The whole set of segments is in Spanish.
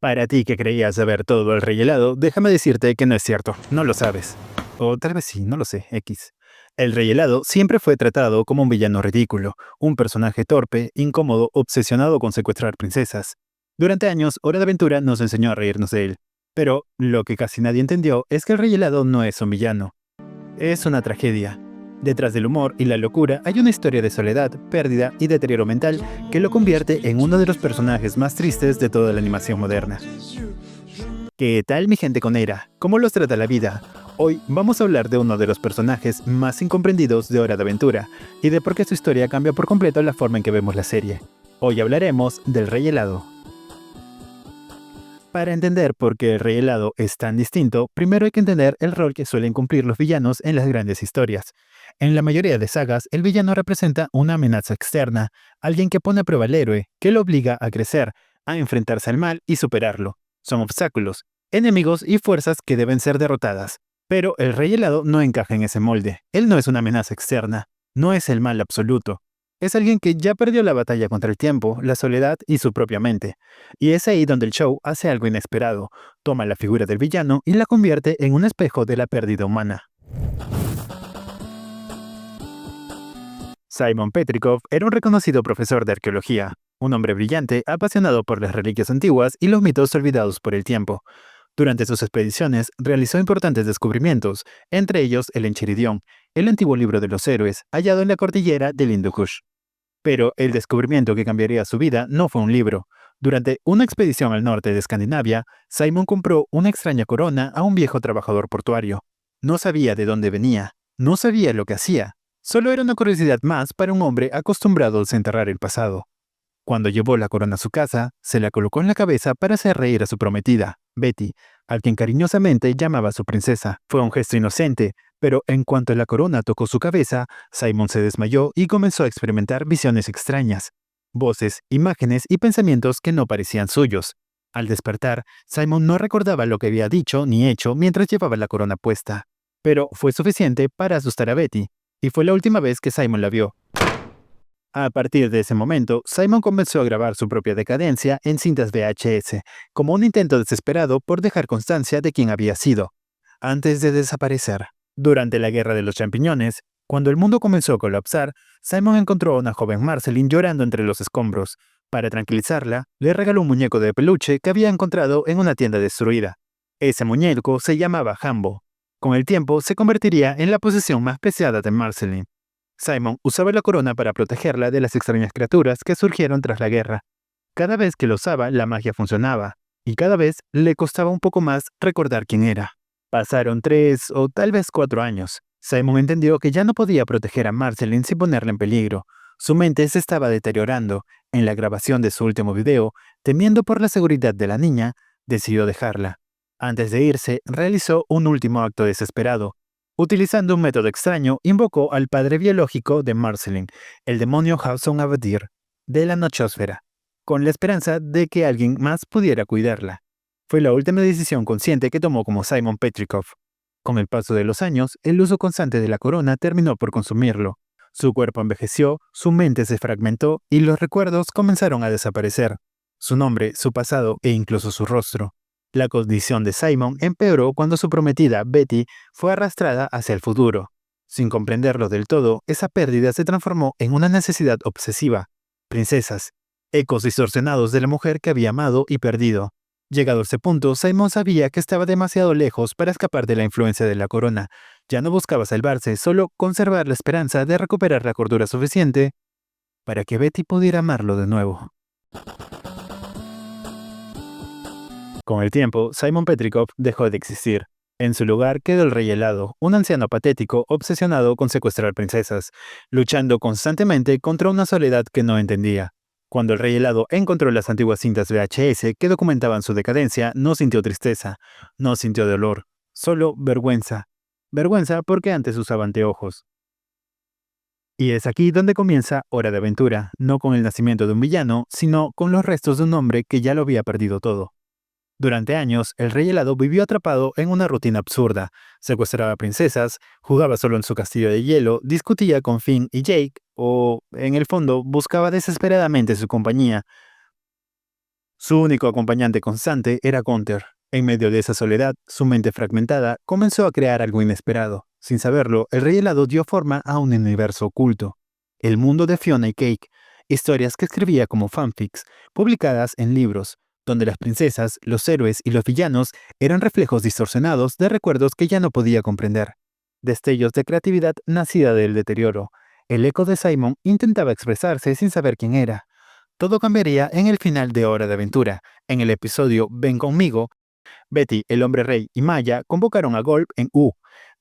Para ti que creías saber todo el rey helado, déjame decirte que no es cierto, no lo sabes. O tal vez sí, no lo sé, X. El rey helado siempre fue tratado como un villano ridículo, un personaje torpe, incómodo, obsesionado con secuestrar princesas. Durante años, Hora de Aventura nos enseñó a reírnos de él. Pero lo que casi nadie entendió es que el rey helado no es un villano, es una tragedia. Detrás del humor y la locura hay una historia de soledad, pérdida y deterioro mental que lo convierte en uno de los personajes más tristes de toda la animación moderna. ¿Qué tal mi gente conera? ¿Cómo los trata la vida? Hoy vamos a hablar de uno de los personajes más incomprendidos de Hora de Aventura y de por qué su historia cambia por completo la forma en que vemos la serie. Hoy hablaremos del Rey Helado. Para entender por qué el Rey Helado es tan distinto, primero hay que entender el rol que suelen cumplir los villanos en las grandes historias. En la mayoría de sagas, el villano representa una amenaza externa, alguien que pone a prueba al héroe, que lo obliga a crecer, a enfrentarse al mal y superarlo. Son obstáculos, enemigos y fuerzas que deben ser derrotadas. Pero el Rey Helado no encaja en ese molde. Él no es una amenaza externa, no es el mal absoluto. Es alguien que ya perdió la batalla contra el tiempo, la soledad y su propia mente. Y es ahí donde el show hace algo inesperado. Toma la figura del villano y la convierte en un espejo de la pérdida humana. Simon Petrikov era un reconocido profesor de arqueología, un hombre brillante, apasionado por las reliquias antiguas y los mitos olvidados por el tiempo. Durante sus expediciones realizó importantes descubrimientos, entre ellos el Enchiridion, el antiguo libro de los héroes, hallado en la cordillera del Hindu Kush. Pero el descubrimiento que cambiaría su vida no fue un libro. Durante una expedición al norte de Escandinavia, Simon compró una extraña corona a un viejo trabajador portuario. No sabía de dónde venía, no sabía lo que hacía. Solo era una curiosidad más para un hombre acostumbrado a desenterrar el pasado. Cuando llevó la corona a su casa, se la colocó en la cabeza para hacer reír a su prometida, Betty, a quien cariñosamente llamaba su princesa. Fue un gesto inocente, pero en cuanto la corona tocó su cabeza, Simon se desmayó y comenzó a experimentar visiones extrañas, voces, imágenes y pensamientos que no parecían suyos. Al despertar, Simon no recordaba lo que había dicho ni hecho mientras llevaba la corona puesta. Pero fue suficiente para asustar a Betty, y fue la última vez que Simon la vio. A partir de ese momento, Simon comenzó a grabar su propia decadencia en cintas VHS, como un intento desesperado por dejar constancia de quién había sido, antes de desaparecer. Durante la Guerra de los Champiñones, cuando el mundo comenzó a colapsar, Simon encontró a una joven Marceline llorando entre los escombros. Para tranquilizarla, le regaló un muñeco de peluche que había encontrado en una tienda destruida. Ese muñeco se llamaba Hambo. Con el tiempo, se convertiría en la posesión más preciada de Marceline. Simon usaba la corona para protegerla de las extrañas criaturas que surgieron tras la guerra. Cada vez que lo usaba, la magia funcionaba, y cada vez le costaba un poco más recordar quién era. Pasaron 3 o tal vez 4 años. Simon entendió que ya no podía proteger a Marceline sin ponerla en peligro. Su mente se estaba deteriorando. En la grabación de su último video, temiendo por la seguridad de la niña, decidió dejarla. Antes de irse, realizó un último acto desesperado. Utilizando un método extraño, invocó al padre biológico de Marceline, el demonio Hauson Abadir, de la nochosfera, con la esperanza de que alguien más pudiera cuidarla. Fue la última decisión consciente que tomó como Simon Petrikov. Con el paso de los años, el uso constante de la corona terminó por consumirlo. Su cuerpo envejeció, su mente se fragmentó y los recuerdos comenzaron a desaparecer. Su nombre, su pasado e incluso su rostro. La condición de Simon empeoró cuando su prometida, Betty, fue arrastrada hacia el futuro. Sin comprenderlo del todo, esa pérdida se transformó en una necesidad obsesiva. Princesas, ecos distorsionados de la mujer que había amado y perdido. Llegado a ese punto, Simon sabía que estaba demasiado lejos para escapar de la influencia de la corona. Ya no buscaba salvarse, solo conservar la esperanza de recuperar la cordura suficiente para que Betty pudiera amarlo de nuevo. Con el tiempo, Simon Petrikov dejó de existir. En su lugar quedó el Rey Helado, un anciano patético obsesionado con secuestrar princesas, luchando constantemente contra una soledad que no entendía. Cuando el Rey Helado encontró las antiguas cintas VHS que documentaban su decadencia, no sintió tristeza, no sintió dolor, solo vergüenza. Vergüenza porque antes usaba anteojos. Y es aquí donde comienza Hora de Aventura, no con el nacimiento de un villano, sino con los restos de un hombre que ya lo había perdido todo. Durante años, el Rey Helado vivió atrapado en una rutina absurda. Secuestraba princesas, jugaba solo en su castillo de hielo, discutía con Finn y Jake, o, en el fondo, buscaba desesperadamente su compañía. Su único acompañante constante era Gunther. En medio de esa soledad, su mente fragmentada comenzó a crear algo inesperado. Sin saberlo, el Rey Helado dio forma a un universo oculto. El mundo de Fiona y Cake, historias que escribía como fanfics, publicadas en libros, donde las princesas, los héroes y los villanos eran reflejos distorsionados de recuerdos que ya no podía comprender. Destellos de creatividad nacida del deterioro. El eco de Simon intentaba expresarse sin saber quién era. Todo cambiaría en el final de Hora de Aventura. En el episodio Ven conmigo, Betty, el hombre rey y Maya convocaron a Golp en U.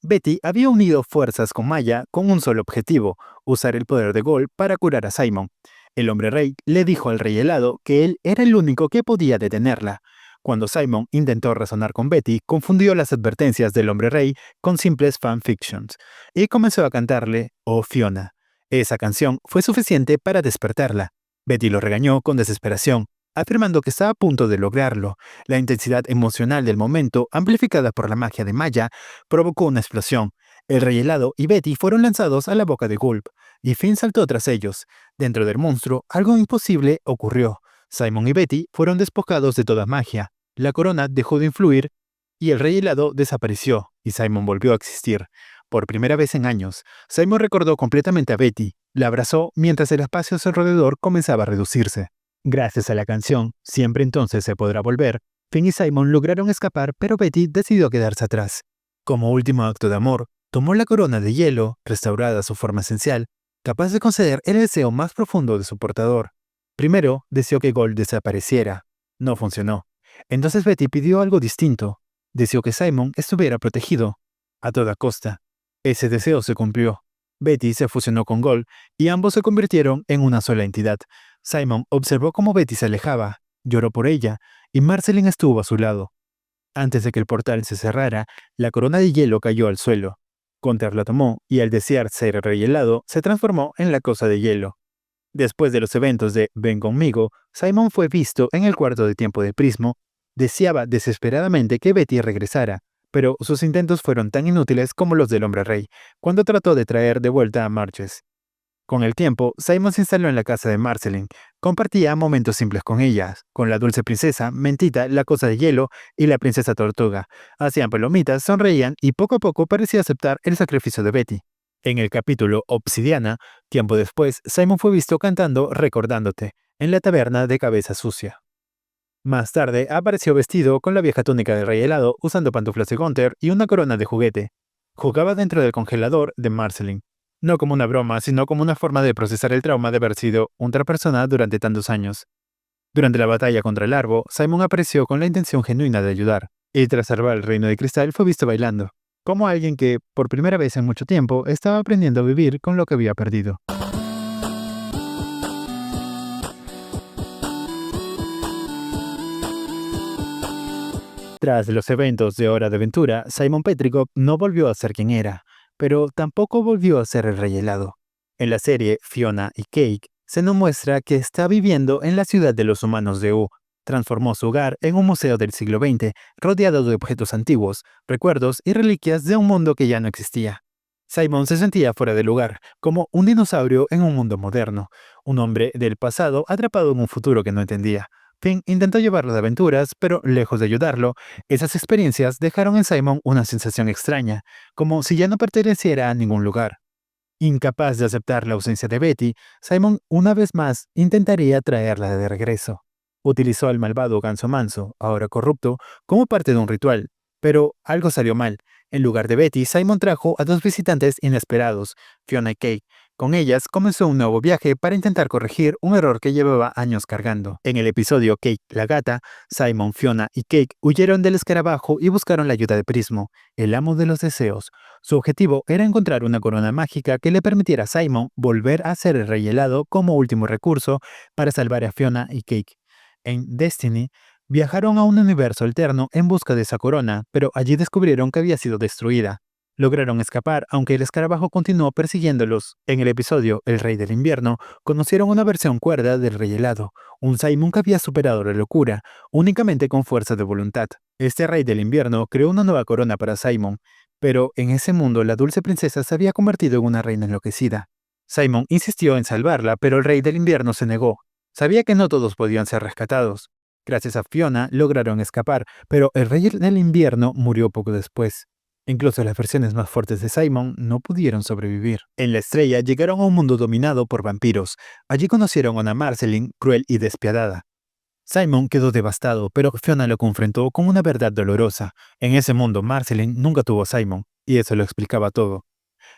Betty había unido fuerzas con Maya con un solo objetivo, usar el poder de Golp para curar a Simon. El hombre rey le dijo al rey helado que él era el único que podía detenerla. Cuando Simon intentó razonar con Betty, confundió las advertencias del hombre rey con simples fanfictions y comenzó a cantarle Oh Fiona. Esa canción fue suficiente para despertarla. Betty lo regañó con desesperación, afirmando que estaba a punto de lograrlo. La intensidad emocional del momento, amplificada por la magia de Maya, provocó una explosión. El rey helado y Betty fueron lanzados a la boca de Gulp, y Finn saltó tras ellos. Dentro del monstruo, algo imposible ocurrió. Simon y Betty fueron despojados de toda magia. La corona dejó de influir, y el rey helado desapareció, y Simon volvió a existir. Por primera vez en años, Simon recordó completamente a Betty. La abrazó mientras el espacio a su alrededor comenzaba a reducirse. Gracias a la canción Siempre entonces se podrá volver, Finn y Simon lograron escapar, pero Betty decidió quedarse atrás. Como último acto de amor, tomó la corona de hielo, restaurada a su forma esencial, capaz de conceder el deseo más profundo de su portador. Primero, deseó que Gold desapareciera. No funcionó. Entonces Betty pidió algo distinto. Deseó que Simon estuviera protegido. A toda costa. Ese deseo se cumplió. Betty se fusionó con Gold y ambos se convirtieron en una sola entidad. Simon observó cómo Betty se alejaba, lloró por ella, y Marceline estuvo a su lado. Antes de que el portal se cerrara, la corona de hielo cayó al suelo. Gunther la tomó y al desear ser el rey helado, se transformó en la cosa de hielo. Después de los eventos de Ven conmigo, Simon fue visto en el cuarto de tiempo de Prismo. Deseaba desesperadamente que Betty regresara, pero sus intentos fueron tan inútiles como los del hombre rey, cuando trató de traer de vuelta a Marches. Con el tiempo, Simon se instaló en la casa de Marceline. Compartía momentos simples con ellas, con la dulce princesa, Mentita, la cosa de hielo y la princesa tortuga. Hacían palomitas, sonreían y poco a poco parecía aceptar el sacrificio de Betty. En el capítulo Obsidiana, tiempo después, Simon fue visto cantando Recordándote, en la taberna de Cabeza Sucia. Más tarde, apareció vestido con la vieja túnica de rey helado, usando pantuflas de Gunther y una corona de juguete. Jugaba dentro del congelador de Marceline. No como una broma, sino como una forma de procesar el trauma de haber sido otra persona durante tantos años. Durante la batalla contra el árbol, Simon apareció con la intención genuina de ayudar, y tras salvar el reino de cristal fue visto bailando, como alguien que, por primera vez en mucho tiempo, estaba aprendiendo a vivir con lo que había perdido. Tras los eventos de Hora de Aventura, Simon Petrikov no volvió a ser quien era, pero tampoco volvió a ser el rey helado. En la serie Fiona y Cake, se nos muestra que está viviendo en la ciudad de los humanos de U. Transformó su hogar en un museo del siglo XX, rodeado de objetos antiguos, recuerdos y reliquias de un mundo que ya no existía. Simon se sentía fuera de lugar, como un dinosaurio en un mundo moderno, un hombre del pasado atrapado en un futuro que no entendía. Finn intentó llevarlo de aventuras, pero lejos de ayudarlo, esas experiencias dejaron en Simon una sensación extraña, como si ya no perteneciera a ningún lugar. Incapaz de aceptar la ausencia de Betty, Simon una vez más intentaría traerla de regreso. Utilizó al malvado Ganso Manso, ahora corrupto, como parte de un ritual, pero algo salió mal. En lugar de Betty, Simon trajo a dos visitantes inesperados, Fiona y Cake. Con ellas comenzó un nuevo viaje para intentar corregir un error que llevaba años cargando. En el episodio Cake la gata, Simon, Fiona y Cake huyeron del escarabajo y buscaron la ayuda de Prismo, el amo de los deseos. Su objetivo era encontrar una corona mágica que le permitiera a Simon volver a ser el rey helado como último recurso para salvar a Fiona y Cake. En Destiny, viajaron a un universo alterno en busca de esa corona, pero allí descubrieron que había sido destruida. Lograron escapar, aunque el escarabajo continuó persiguiéndolos. En el episodio El Rey del Invierno, conocieron una versión cuerda del Rey Helado, un Simon que había superado la locura, únicamente con fuerza de voluntad. Este Rey del Invierno creó una nueva corona para Simon, pero en ese mundo la dulce princesa se había convertido en una reina enloquecida. Simon insistió en salvarla, pero el Rey del Invierno se negó. Sabía que no todos podían ser rescatados. Gracias a Fiona lograron escapar, pero el Rey del Invierno murió poco después. Incluso las versiones más fuertes de Simon no pudieron sobrevivir. En la estrella llegaron a un mundo dominado por vampiros. Allí conocieron a una Marceline cruel y despiadada. Simon quedó devastado, pero Fiona lo confrontó con una verdad dolorosa. En ese mundo, Marceline nunca tuvo a Simon, y eso lo explicaba todo.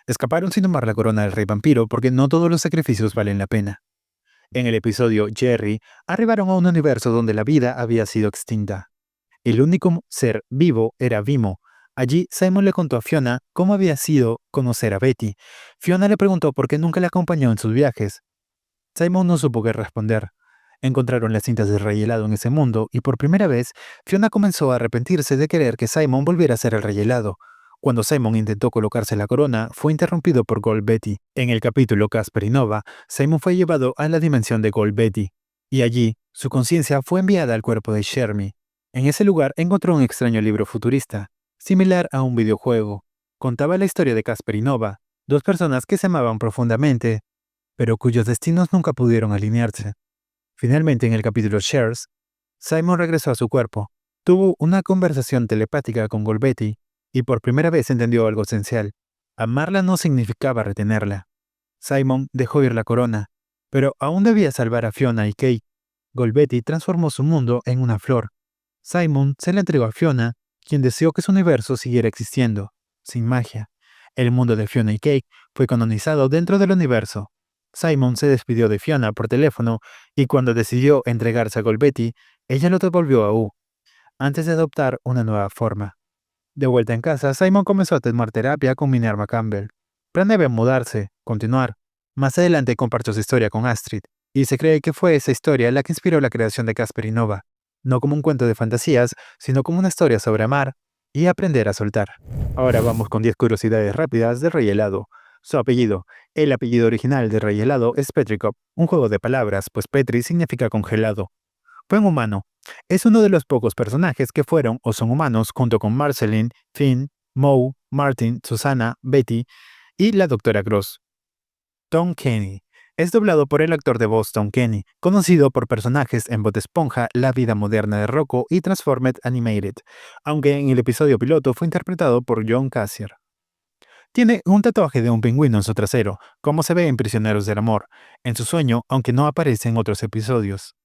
Escaparon sin tomar la corona del rey vampiro porque no todos los sacrificios valen la pena. En el episodio Jerry, arribaron a un universo donde la vida había sido extinta. El único ser vivo era Vimo. Allí, Simon le contó a Fiona cómo había sido conocer a Betty. Fiona le preguntó por qué nunca le acompañó en sus viajes. Simon no supo qué responder. Encontraron las cintas de Rey Helado en ese mundo y por primera vez, Fiona comenzó a arrepentirse de querer que Simon volviera a ser el Rey Helado. Cuando Simon intentó colocarse la corona, fue interrumpido por Gold Betty. En el capítulo Casper y Nova, Simon fue llevado a la dimensión de Gold Betty, y allí, su conciencia fue enviada al cuerpo de Shermie. En ese lugar encontró un extraño libro futurista, similar a un videojuego. Contaba la historia de Casper y Nova, dos personas que se amaban profundamente, pero cuyos destinos nunca pudieron alinearse. Finalmente, en el capítulo Shares, Simon regresó a su cuerpo, tuvo una conversación telepática con Golbetti y por primera vez entendió algo esencial. Amarla no significaba retenerla. Simon dejó ir la corona, pero aún debía salvar a Fiona y Kate. Golbetti transformó su mundo en una flor. Simon se la entregó a Fiona, quien deseó que su universo siguiera existiendo, sin magia. El mundo de Fiona y Kate fue canonizado dentro del universo. Simon se despidió de Fiona por teléfono y cuando decidió entregarse a Golbetti, ella lo devolvió a U, antes de adoptar una nueva forma. De vuelta en casa, Simon comenzó a tomar terapia con Minerva Campbell. Planeaba mudarse, continuar. Más adelante compartió su historia con Astrid, y se cree que fue esa historia la que inspiró la creación de Casper y Nova, no como un cuento de fantasías, sino como una historia sobre amar y aprender a soltar. Ahora vamos con 10 curiosidades rápidas de Rey Helado. Su apellido. El apellido original de Rey Helado es Petrikov, un juego de palabras, pues Petri significa congelado. Fue un humano. Es uno de los pocos personajes que fueron o son humanos junto con Marceline, Finn, Moe, Martin, Susana, Betty y la Doctora Gross. Tom Kenny. Es doblado por el actor de voz Tom Kenny, conocido por personajes en Bob Esponja, La vida moderna de Rocco y Transformed Animated, aunque en el episodio piloto fue interpretado por John Cassier. Tiene un tatuaje de un pingüino en su trasero, como se ve en Prisioneros del Amor, en su sueño, aunque no aparece en otros episodios.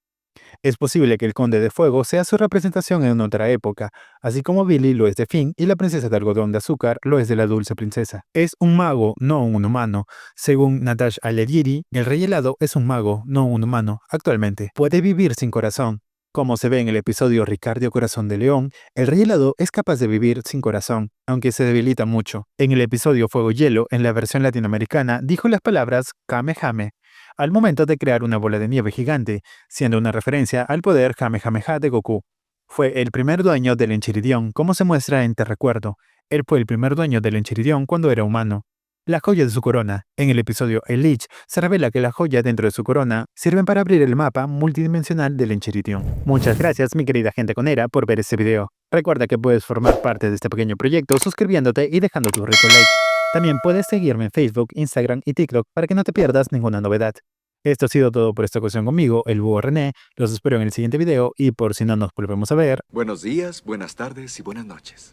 Es posible que el Conde de Fuego sea su representación en otra época, así como Billy lo es de Finn y la princesa de algodón de azúcar lo es de la dulce princesa. Es un mago, no un humano. Según Natash Alegiri, el Rey Helado es un mago, no un humano, actualmente. Puede vivir sin corazón. Como se ve en el episodio Ricardio Corazón de León, el Rey Helado es capaz de vivir sin corazón, aunque se debilita mucho. En el episodio Fuego Hielo, en la versión latinoamericana, dijo las palabras Kamehame al momento de crear una bola de nieve gigante, siendo una referencia al poder Kamehameha de Goku. Fue el primer dueño del Enchiridion, como se muestra en Te Recuerdo. Él fue el primer dueño del Enchiridion cuando era humano. La joya de su corona. En el episodio El Lich, se revela que la joya dentro de su corona sirven para abrir el mapa multidimensional del Enchiridion. Muchas gracias, mi querida gente conera, por ver este video. Recuerda que puedes formar parte de este pequeño proyecto suscribiéndote y dejando tu rico like. También puedes seguirme en Facebook, Instagram y TikTok para que no te pierdas ninguna novedad. Esto ha sido todo por esta ocasión conmigo, el Búho René. Los espero en el siguiente video y por si no nos volvemos a ver. Buenos días, buenas tardes y buenas noches.